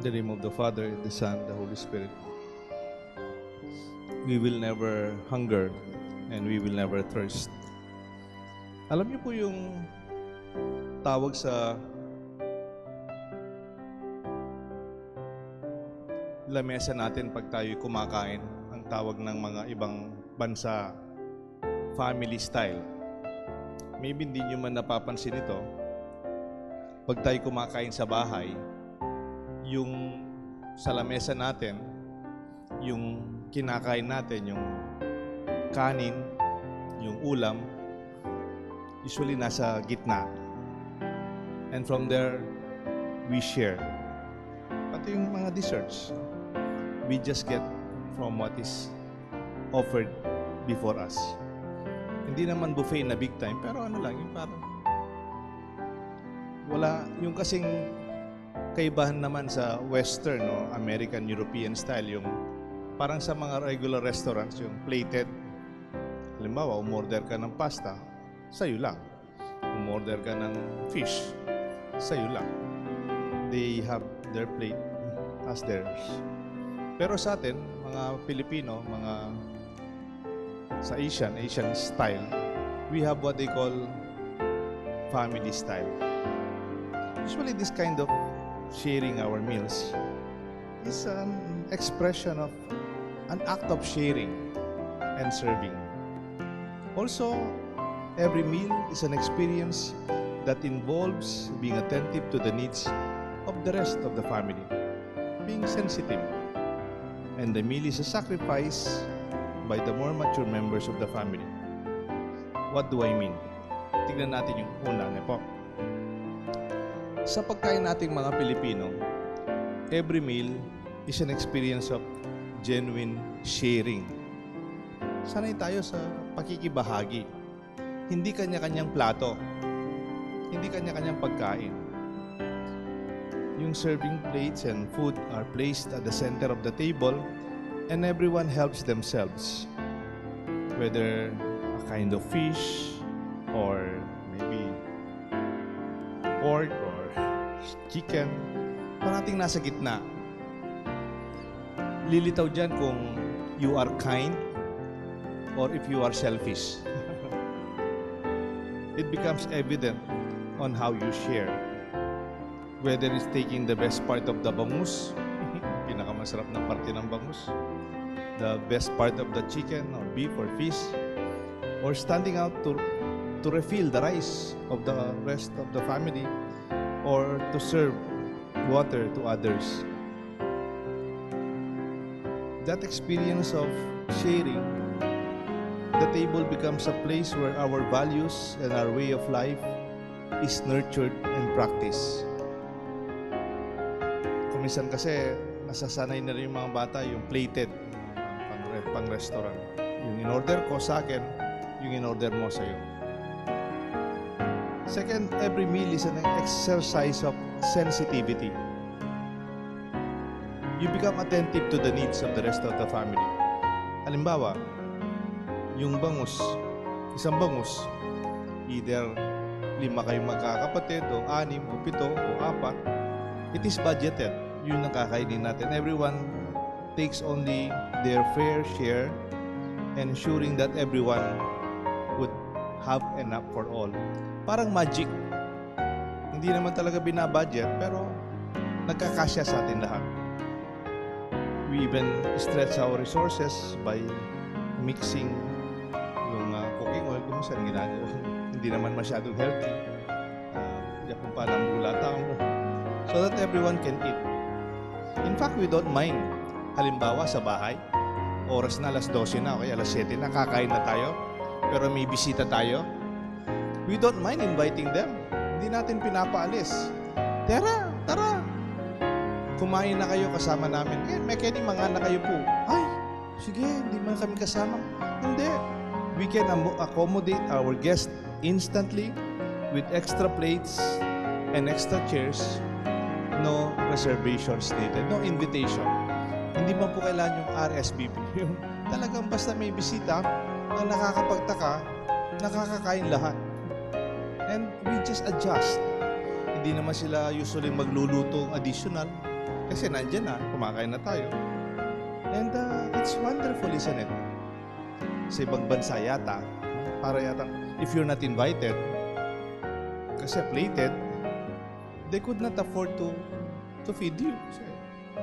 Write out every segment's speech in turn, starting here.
In the name of the Father, the Son, the Holy Spirit. We will never hunger and we will never thirst. Alam niyo po yung tawag sa lamesa natin pag tayo kumakain, ang tawag ng mga ibang bansa, family style. Maybe hindi nyo man napapansin ito. Pag tayo kumakain sa bahay, yung sa lamesa natin, yung kinakain natin, yung kanin, yung ulam, usually nasa gitna. And from there, we share. Pati yung mga desserts, we just get from what is offered before us. Hindi naman buffet na big time, pero ano lang, yung parang wala, yung kasing kaibahan naman sa Western, no, American, European style, yung parang sa mga regular restaurants, yung plated. Halimbawa, umorder ka ng pasta, sa'yo lang. Umorder ka ng fish, sa'yo lang. They have their plate as theirs. Pero sa atin, mga Pilipino, mga sa Asian style, we have what they call family style. Usually this kind of sharing our meals is an expression of an act of sharing and serving. Also, every meal is an experience that involves being attentive to the needs of the rest of the family, being sensitive. And the meal is a sacrifice by the more mature members of the family. What do I mean? Tignan natin yung una po. Sa pagkain nating mga Pilipino, every meal is an experience of genuine sharing. Sanay tayo sa pakikibahagi. Hindi kanya-kanyang plato. Hindi kanya-kanyang pagkain. Yung serving plates and food are placed at the center of the table and everyone helps themselves. Whether a kind of fish or maybe pork or chicken, parating nasa gitna. Lilitaw dyan kung you are kind or if you are selfish. It becomes evident on how you share. Whether it's taking the best part of the bangus, pinakamasarap na parte ng bangus, the best part of the chicken or beef or fish, or standing out to refill the rice of the rest of the family, or to serve water to others. That experience of sharing, the table becomes a place where our values and our way of life is nurtured and practiced. Kuminsan kasi nasasanay na rin yung mga bata yung plated pang restaurant. Yung in-order ko sa akin, yung in-order mo sa'yo. Second, every meal is an exercise of sensitivity. You become attentive to the needs of the rest of the family. Halimbawa, yung bangus, isang bangus, either 5 kayong magkakapatid o 6 o 7 o 4, it is budgeted. Yun ang kakainin natin. Everyone takes only their fair share, ensuring that everyone would have enough for all. Parang magic. Hindi naman talaga binabudget, pero nagkakasya sa atin lahat. We even stretch our resources by mixing yung cooking oil kung saan ginagawa. Hindi naman masyadong healthy. Diyan kung paano ang bulata mo. So that everyone can eat. In fact, we don't mind. Halimbawa sa bahay, oras na 12:00 na o kaya 7:00 na, kakain na tayo, pero may bisita tayo. We don't mind inviting them. Hindi natin pinapaalis. Tara, tara. Kumain na kayo kasama namin. May mga na kayo po. Ay, sige, hindi man kami kasama. Hindi. We can accommodate our guests instantly with extra plates and extra chairs. No reservations needed, no invitation. Hindi man po kailangan yung RSVP. Talagang basta may bisita, ang nakakapagtaka, nakakakain lahat. And we just adjust. Hindi naman sila usually magluluto additional. Kasi nandyan na, kumakain na tayo. And it's wonderful, isn't it? Sa ibang bansa yata, para yata, if you're not invited, kasi plated, they could not afford to feed you. Kasi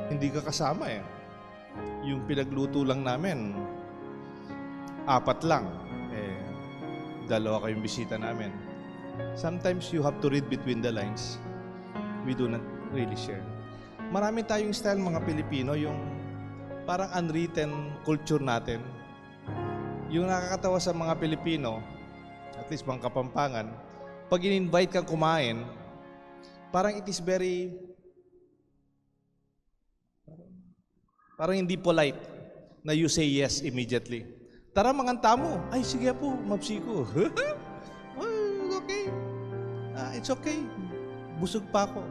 hindi ka kasama eh. Yung pinagluto lang namin, 4 lang. Eh, 2 kayong bisita namin. Sometimes you have to read between the lines. We do not really share. Marami tayong style mga Pilipino, yung parang unwritten culture natin. Yung nakakatawa sa mga Pilipino, at least mga Kapampangan, pag in-invite kang kumain, parang it is very, parang hindi polite na you say yes immediately. Tara, manganta mo. Ay, sige po, mapsiko. Okay. It's okay. Busog pa ako.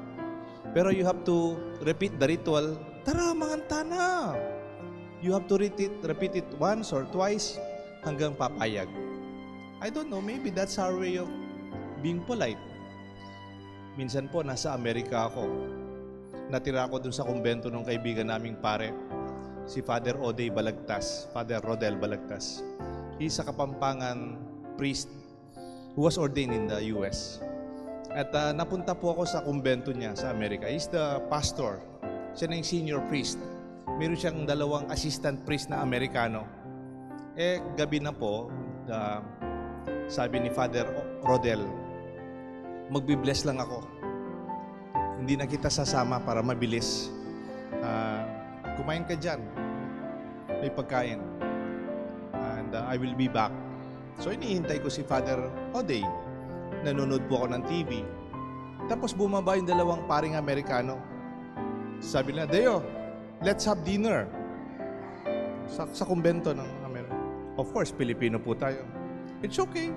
Pero you have to repeat the ritual. Tara, manganta na. You have to repeat it once or twice hanggang papayag. I don't know, maybe that's our way of being polite. Minsan po, nasa Amerika ako. Natira ako dun sa kumbento ng kaibigan naming pare, si Father Oday Balagtas, Father Rodel Balagtas. He's a Kapampangan priest who was ordained in the US. At napunta po ako sa kumbento niya sa Amerika. He's the pastor. Siya na yung senior priest. Meron siyang 2 assistant priest na Amerikano. Eh, gabi na po, sabi ni Father Rodel, magbi-bless lang ako. Hindi na kita sasama para mabilis. Kumain ka dyan. May pagkain. And I will be back. So, inihintay ko si Father Oday. Nanonood po ako ng TV. Tapos bumaba yung 2 paring Amerikano. Sabi nila, Deo, let's have dinner. Sa kumbento ng Amerika. Of course, Pilipino po tayo. It's okay.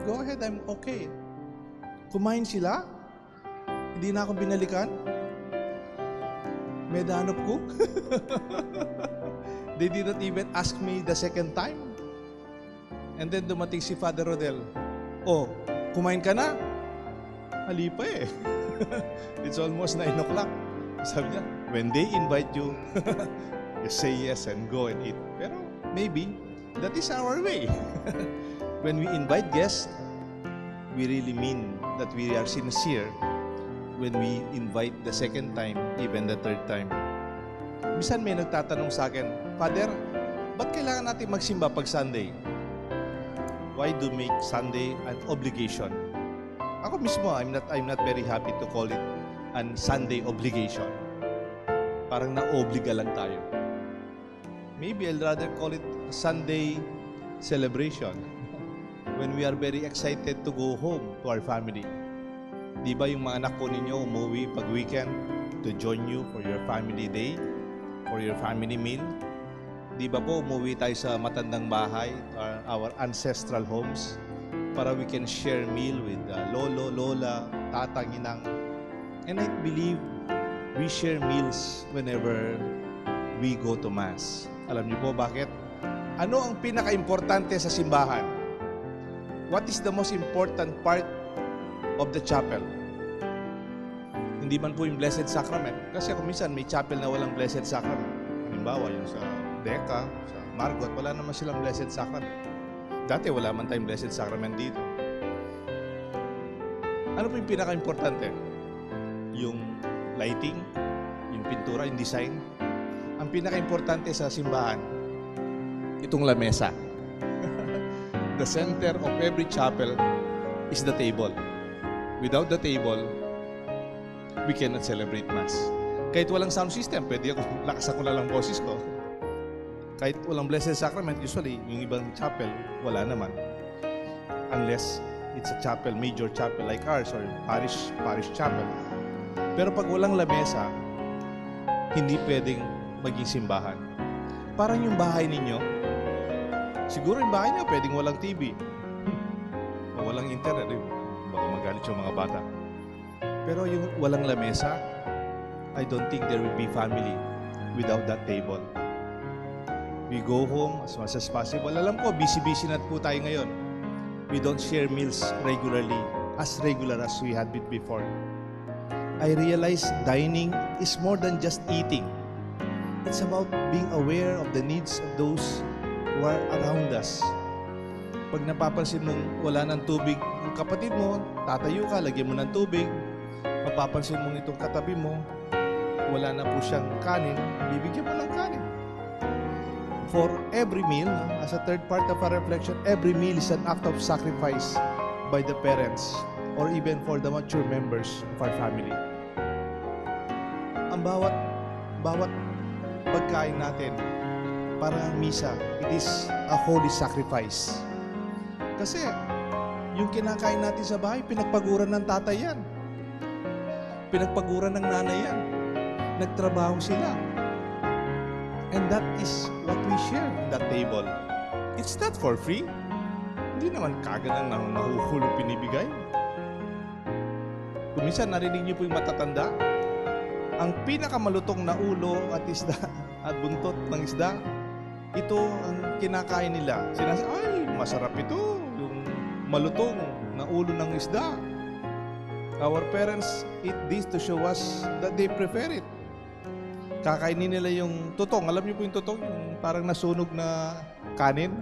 Go ahead, I'm okay. Kumain sila. Hindi na ako binalikan. May danop ko. They did not even ask me the second time. And then dumating si Father Rodel. Oh, kumain ka na? Hali pa eh. It's almost 9 o'clock. Sabi niya, when they invite you, you say yes and go and eat. Pero maybe, that is our way. When we invite guests, we really mean that we are sincere when we invite the second time, even the third time. Minsan may nagtatanong sa akin, Father, ba't kailangan natin magsimba pag Sunday? Why do make Sunday an obligation? Ako mismo, I'm not very happy to call it an Sunday obligation. Parang na-obliga lang tayo. Maybe I'll rather call it a Sunday celebration when we are very excited to go home to our family. Di ba yung mga anak po ninyo umuwi pag weekend to join you for your family day, for your family meal? Di ba po umuwi tayo sa matandang bahay, our ancestral homes, para we can share meal with lolo, lola, tatang, inang. And I believe we share meals whenever we go to Mass. Alam niyo po bakit? Ano ang pinaka-importante sa simbahan? What is the most important part of the chapel? Hindi man po yung Blessed Sacrament. Kasi kung minsan may chapel na walang Blessed Sacrament. Halimbawa, yung sa Deca, sa Margot, wala naman silang Blessed Sacrament. Dati wala man tayong Blessed Sacrament dito. Ano po yung pinaka-importante? Yung lighting, yung pintura, yung design. Ang pinaka-importante sa simbahan, itong lamesa. The center of every chapel is the table. Without the table, we cannot celebrate Mass. Kahit walang sound system, pwede ako, lakasan ko na lang boses ko. Kahit walang Blessed Sacrament, usually, yung ibang chapel, wala naman. Unless it's a chapel, major chapel like ours, or parish chapel. Pero pag walang lamesa, hindi pwedeng maging simbahan. Parang yung bahay ninyo, siguro yung bahay niyo pwedeng walang TV. O walang internet, baka magalit yung mga bata. Pero yung walang lamesa, I don't think there will be family without that table. We go home as much as possible. Alam ko, busy-busy na po tayo ngayon. We don't share meals regularly, as regular as we had before. I realize dining is more than just eating. It's about being aware of the needs of those who are around us. Pag napapansin mong wala ng tubig ang kapatid mo, tatayo ka, lagyan mo ng tubig. Mapapansin mong itong katabi mo, wala na po siyang kanin, bibigyan mo ng kanin. For every meal, as a third part of our reflection, every meal is an act of sacrifice by the parents or even for the mature members of our family. Ang bawat pagkain natin, parang misa, it is a holy sacrifice. Kasi yung kinakain natin sa bahay, pinagpaguran ng tatay yan. Pinagpaguran ng nanay yan. Nagtrabaho sila. And that is what we share in that table. It's not for free. Hindi naman kagad ng nahuhulog pinibigay. Kung minsan narinig niyo po yung matatanda, ang pinakamalutong na ulo at isda at buntot ng isda, ito ang kinakain nila. Sinasabi, ay, masarap ito, yung malutong na ulo ng isda. Our parents eat this to show us that they prefer it. Kakainin nila yung tutong. Alam niyo po yung tutong, yung parang nasunog na kanin.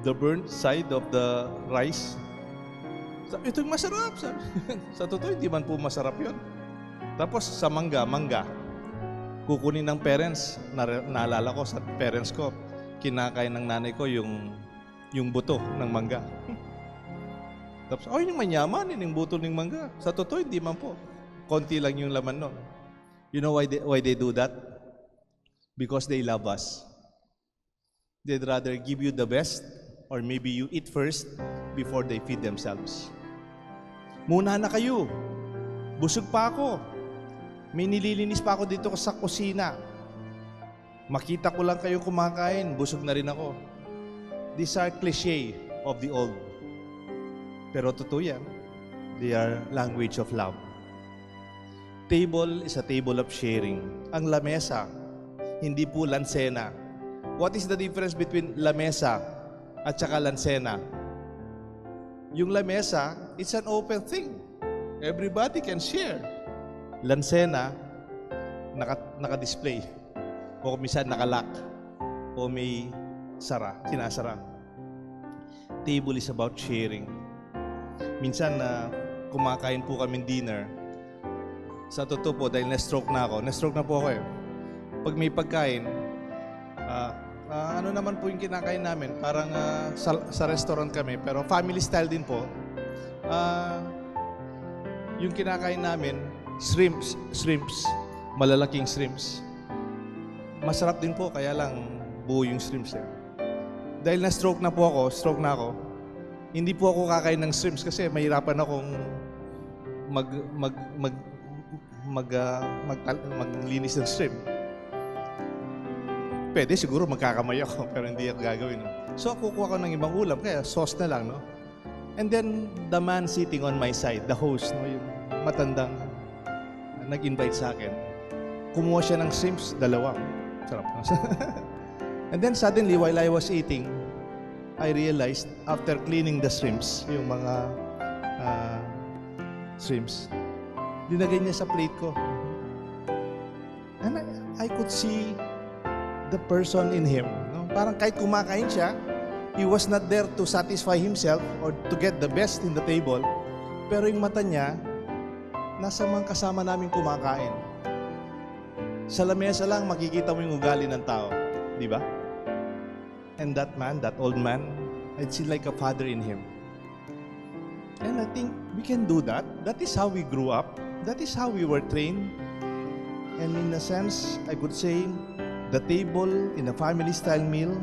The burnt side of the rice. Sabi, ito yung masarap. Sabi. Sa totoo, hindi man po masarap yun. Tapos sa mangga, kukunin ng parents, naalala ko sa parents ko, kinakain ng nanay ko yung buto ng mangga. Tapos, yung manyaman, yung buto ng mangga. Sa totoo, hindi man po. Konti lang yung laman nun. You know why they do that? Because they love us. They'd rather give you the best, or maybe you eat first before they feed themselves. Muna na kayo. Busog pa ako. May nililinis pa ako dito sa kusina. Makita ko lang kayo kumakain, busog na rin ako. These are cliché of the old. Pero totoo yan. They are language of love. Table is a table of sharing. Ang lamesa, hindi po lansena. What is the difference between lamesa at saka lansena? Yung lamesa, it's an open thing. Everybody can share. Lansena, naka-display. O minsan nakalock. O may sinasara. Table is about sharing. Minsan kumakain po kami dinner. Sa totoo po, dahil na-stroke na po ako eh. Pag may pagkain, ano naman po yung kinakain namin? Parang sa restaurant kami, pero family style din po. Yung kinakain namin, shrimps, malalaking shrimps. Masarap din po, kaya lang buo yung shrimps eh. Dahil na-stroke na ako, hindi po ako kakain ng shrimps kasi mahirapan akong maglinis ng shrimp. Pwede siguro magkakamay ako, pero hindi ako gagawin. So kukuha ko ng ibang ulam, kaya sauce na lang, no? And then the man sitting on my side, the host, no, yung matandang nag-invite sa akin. Kumuha siya ng shrimps, 2. Sarap. And then suddenly, while I was eating, I realized, after cleaning the shrimps, yung mga shrimps, dinagay niya sa plate ko. And I could see the person in him. No? Parang kahit kumakain siya, he was not there to satisfy himself or to get the best in the table. Pero yung mata niya, nasa mga kasama namin kumakain. Sa lamesa lang, makikita mo yung ugali ng tao. Di ba? And that man, that old man, I'd see like a father in him. And I think we can do that. That is how we grew up. That is how we were trained. And in a sense, I could say, the table in a family-style meal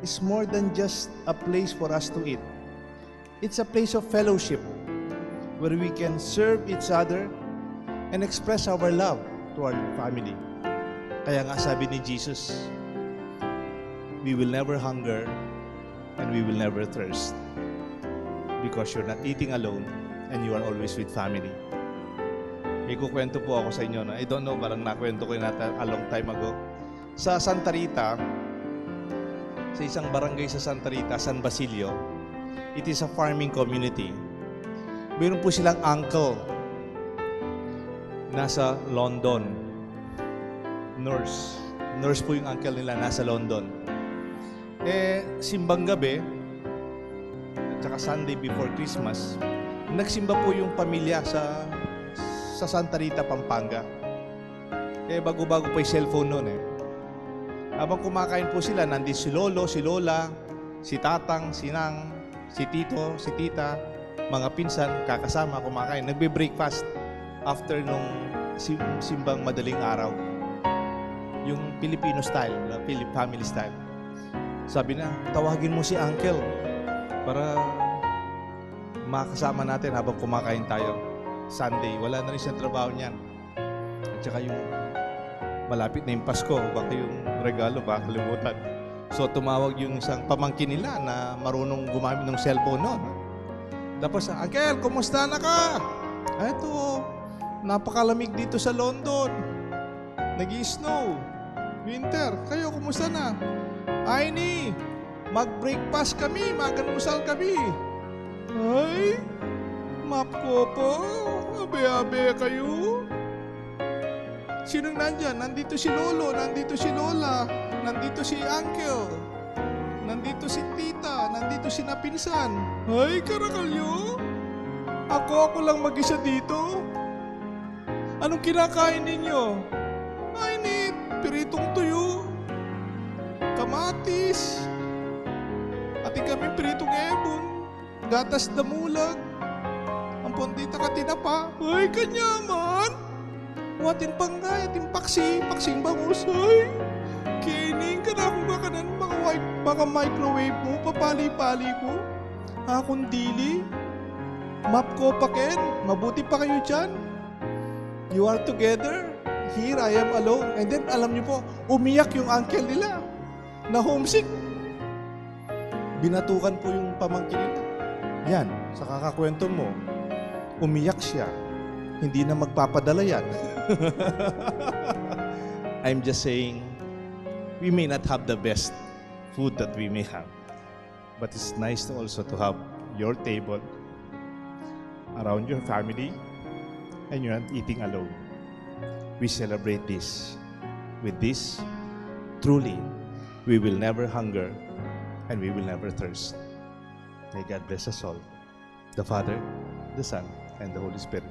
is more than just a place for us to eat. It's a place of fellowship where we can serve each other and express our love to our family. Kaya nga sabi ni Jesus, we will never hunger and we will never thirst because you're not eating alone and you are always with family. May kukwento po ako sa inyo na I don't know, parang nakwento ko natin a long time ago. Sa Santa Rita, sa isang barangay sa Santa Rita, San Basilio, it is a farming community. Mayroon po silang uncle nasa London. Nurse. Nurse po yung uncle nila, nasa London. Simbang gabi, at saka Sunday before Christmas, nagsimba po yung pamilya sa Santa Rita, Pampanga. Bago-bago pa yung cellphone noon Habang kumakain po sila, nandito si Lolo, si Lola, si Tatang, si Nang, si Tito, si Tita, mga pinsan, kakasama, kumakain. Nagbe-breakfast after nung simbang madaling araw. Yung Filipino style, family style. Sabi na, tawagin mo si Uncle para makasama natin habang kumakain tayo. Sunday, wala na rin siyang trabaho niyan. At saka yung malapit na yung Pasko, baka yung regalo, baka kalimutan. So tumawag yung isang pamangkin nila na marunong gumamit ng cellphone noon. Tapos, Uncle, kumusta na ka? Eto, napakalamig dito sa London. Nag-i-snow. Winter. Kayo, kumusta na? Ay ni, mag-breakfast kami, mag-almusal kami. Ay, map ko po. Abe-abe kayo. Sinong nandyan? Nandito si Lolo, nandito si Lola, nandito si Uncle, nandito si Tita, nandito si Napinsan. Ay, karakalyo. Ako lang mag-isa dito. Anong kinakain ninyo? Ay, ni, piritong tuyo, kamatis, ati kami piritong ebon, gatas damulag, ang pondita ka tinapa. Ay, kanyaman. Watin panggay, atin paksing bangus. Ay, kining ka na akong makanan, mga microwave mo, papali-pali ko. Akong dili. Map ko pa, Ken. Mabuti pa kayo dyan. You are together. Here, I am alone. And then, alam niyo po, umiyak yung uncle nila na homesick. Binatukan po yung pamangkin nila. Yan, sa kakakwento mo, umiyak siya. Hindi na magpapadala yan. I'm just saying, we may not have the best food that we may have. But it's nice to also to have your table around your family and you're not eating alone. We celebrate this. With this, truly, we will never hunger and we will never thirst. May God bless us all. The Father, the Son, and the Holy Spirit.